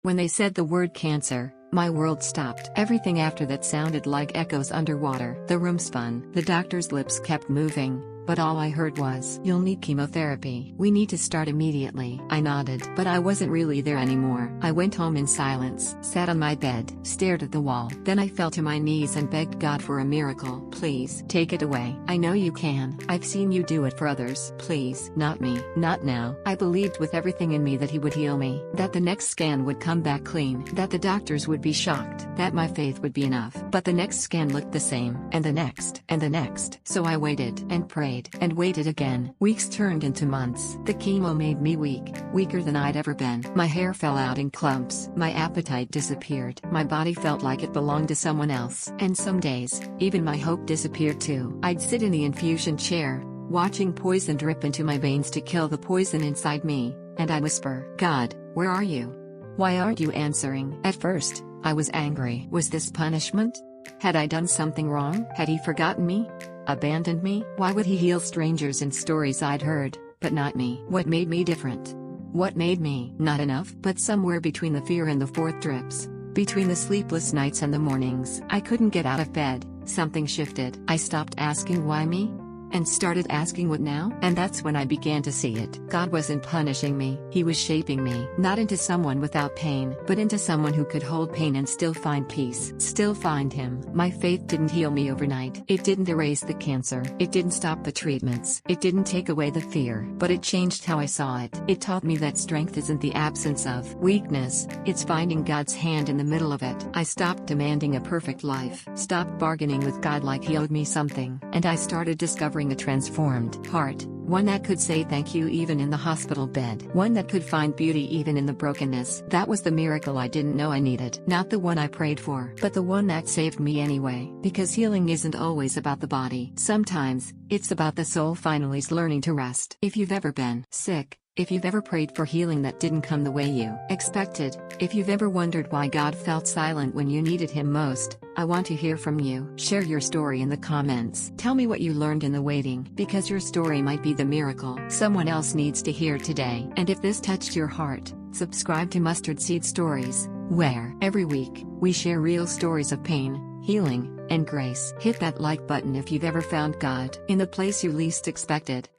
When they said the word cancer, my world stopped. Everything after that sounded like echoes underwater. The room spun. The doctor's lips kept moving, but all I heard was, "You'll need chemotherapy. We need to start immediately." I nodded, but I wasn't really there anymore. I went home in silence, sat on my bed, stared at the wall. Then I fell to my knees and begged God for a miracle. "Please, take it away. I know you can. I've seen you do it for others. Please, not me. Not now." I believed with everything in me that he would heal me, that the next scan would come back clean, that the doctors would be shocked, that my faith would be enough. But the next scan looked the same, and the next, and the next. So I waited, and prayed, and waited again. Weeks turned into months. The chemo made me weak, weaker than I'd ever been. My hair fell out in clumps. My appetite disappeared. My body felt like it belonged to someone else. And some days, even my hope disappeared too. I'd sit in the infusion chair, watching poison drip into my veins to kill the poison inside me, and I'd whisper, "God, where are you? Why aren't you answering?" At first, I was angry. Was this punishment? Had I done something wrong? Had he forgotten me? Abandoned me? Why would he heal strangers in stories I'd heard, but not me? What made me different? What made me not enough? But somewhere between the fear and the fourth drips, between the sleepless nights and the mornings I couldn't get out of bed, something shifted. I stopped asking why me, and started asking what now? And that's when I began to see it. God wasn't punishing me. He was shaping me, not into someone without pain, but into someone who could hold pain and still find peace, still find him. My faith didn't heal me overnight. It didn't erase the cancer. It didn't stop the treatments. It didn't take away the fear, but it changed how I saw it. It taught me that strength isn't the absence of weakness, it's finding God's hand in the middle of it. I stopped demanding a perfect life, stopped bargaining with God like he owed me something, and I started discovering a transformed heart, one that could say thank you even in the hospital bed, one that could find beauty even in the brokenness. That was the miracle I didn't know I needed, not the one I prayed for, but the one that saved me anyway. Because healing isn't always about the body. Sometimes, it's about the soul finally learning to rest. If you've ever been sick, if you've ever prayed for healing that didn't come the way you expected, if you've ever wondered why God felt silent when you needed him most, I want to hear from you. Share your story in the comments. Tell me what you learned in the waiting, because your story might be the miracle someone else needs to hear today. And if this touched your heart, subscribe to Mustard Seed Stories, where every week we share real stories of pain, healing, and grace. Hit that like button if you've ever found God in the place you least expected.